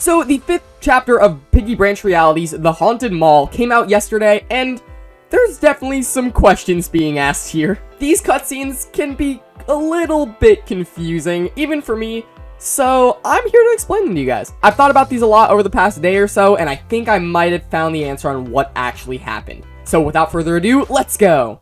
So the 5th chapter of Piggy Branch Realities, The Haunted Mall, came out yesterday, and there's definitely some questions being asked here. These cutscenes can be a little bit confusing, even for me, so I'm here to explain them to you guys. I've thought about these a lot over the past day or so, and I think I might have found the answer on what actually happened. So without further ado, let's go!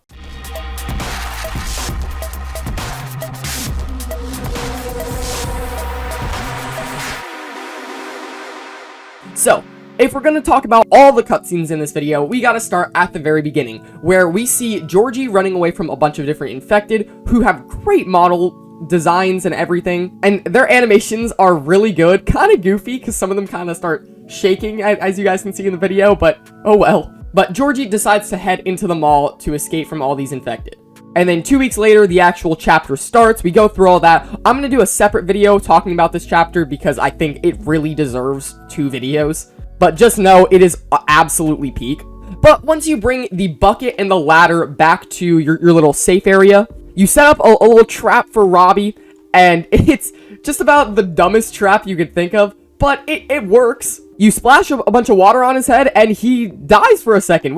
So, if we're going to talk about all the cutscenes in this video, we gotta start at the very beginning, where we see Georgie running away from a bunch of different infected, who have great model designs and everything, and their animations are really good, kind of goofy, because some of them kind of start shaking, as you guys can see in the video, but oh well. But Georgie decides to head into the mall to escape from all these infected. And then 2 weeks later, the actual chapter starts. We go through all that. I'm going to do a separate video talking about this chapter because I think it really deserves 2 videos. But just know it is absolutely peak. But once you bring the bucket and the ladder back to your little safe area, you set up a little trap for Robbie. And it's just about the dumbest trap you could think of. But it works. You splash a bunch of water on his head and he dies for a second.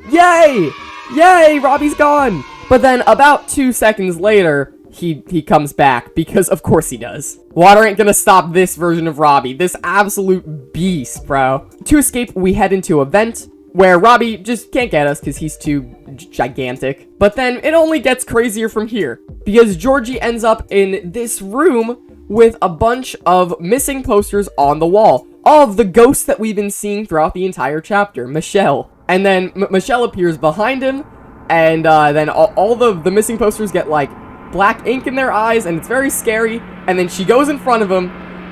Yay! Yay! Robbie's gone! But then, about 2 seconds later, he comes back, because of course he does. Water ain't gonna stop this version of Robbie, this absolute beast, bro. To escape, we head into a vent, where Robbie just can't get us, because he's too gigantic. But then, it only gets crazier from here, because Georgie ends up in this room with a bunch of missing posters on the wall, of the ghosts that we've been seeing throughout the entire chapter, Michelle. And then, Michelle appears behind him, and then all the missing posters get, like, black ink in their eyes, and it's very scary. And then she goes in front of him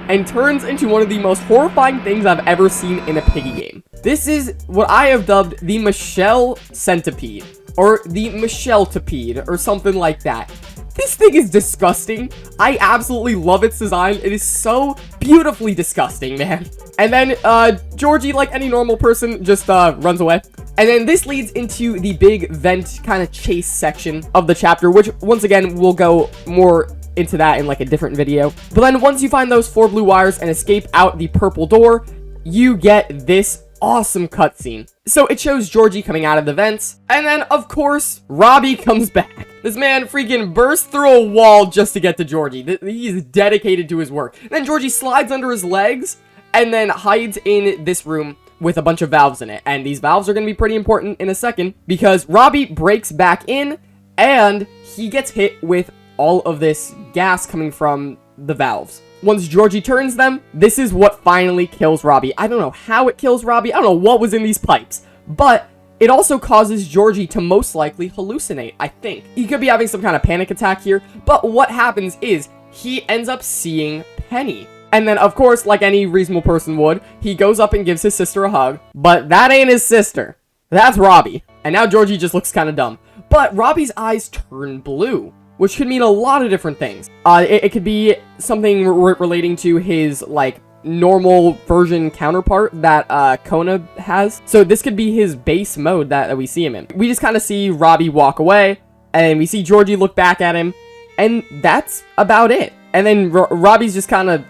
and turns into one of the most horrifying things I've ever seen in a Piggy game. This is what I have dubbed the Michelle Centipede, or the Michelle-tipede, or something like that. This thing is disgusting. I absolutely love its design. It is so beautifully disgusting, man. And then, Georgie, like any normal person, just, runs away. And then this leads into the big vent kind of chase section of the chapter, which, once again, we'll go more into that in, like, a different video. But then once you find those 4 blue wires and escape out the purple door, you get this awesome cutscene. So it shows Georgie coming out of the vents, and then, of course, Robbie comes back. This man freaking bursts through a wall just to get to Georgie. He's dedicated to his work. And then Georgie slides under his legs, and then hides in this room with a bunch of valves in it. And these valves are going to be pretty important in a second, because Robbie breaks back in, and he gets hit with all of this gas coming from the valves. Once Georgie turns them, this is what finally kills Robbie. I don't know how it kills Robbie. I don't know what was in these pipes. But it also causes Georgie to most likely hallucinate, I think. He could be having some kind of panic attack here. But what happens is he ends up seeing Penny. And then, of course, like any reasonable person would, he goes up and gives his sister a hug. But that ain't his sister. That's Robbie. And now Georgie just looks kind of dumb. But Robbie's eyes turn blue, which could mean a lot of different things. It could be something relating to his, like, normal version counterpart that Kona has. So this could be his base mode that we see him in. We just kind of see Robbie walk away, and we see Georgie look back at him, and that's about it. And then Robbie's just kind of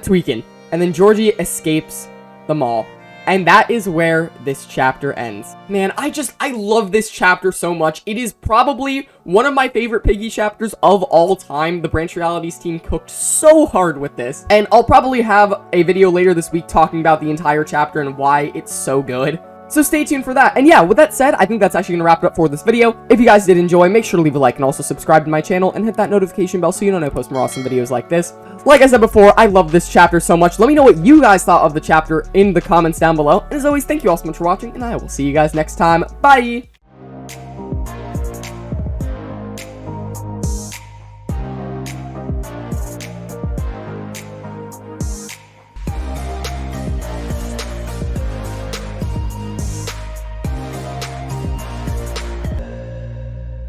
tweaking. And then Georgie escapes the mall. And that is where this chapter ends. Man, I love this chapter so much. It is probably one of my favorite Piggy chapters of all time. The Branch Realities team cooked so hard with this. And I'll probably have a video later this week talking about the entire chapter and why it's so good. So stay tuned for that. And yeah, with that said, I think that's actually going to wrap it up for this video. If you guys did enjoy, make sure to leave a like and also subscribe to my channel and hit that notification bell so you know when I post more awesome videos like this. Like I said before, I love this chapter so much. Let me know what you guys thought of the chapter in the comments down below. And as always, thank you all so much for watching, and I will see you guys next time. Bye!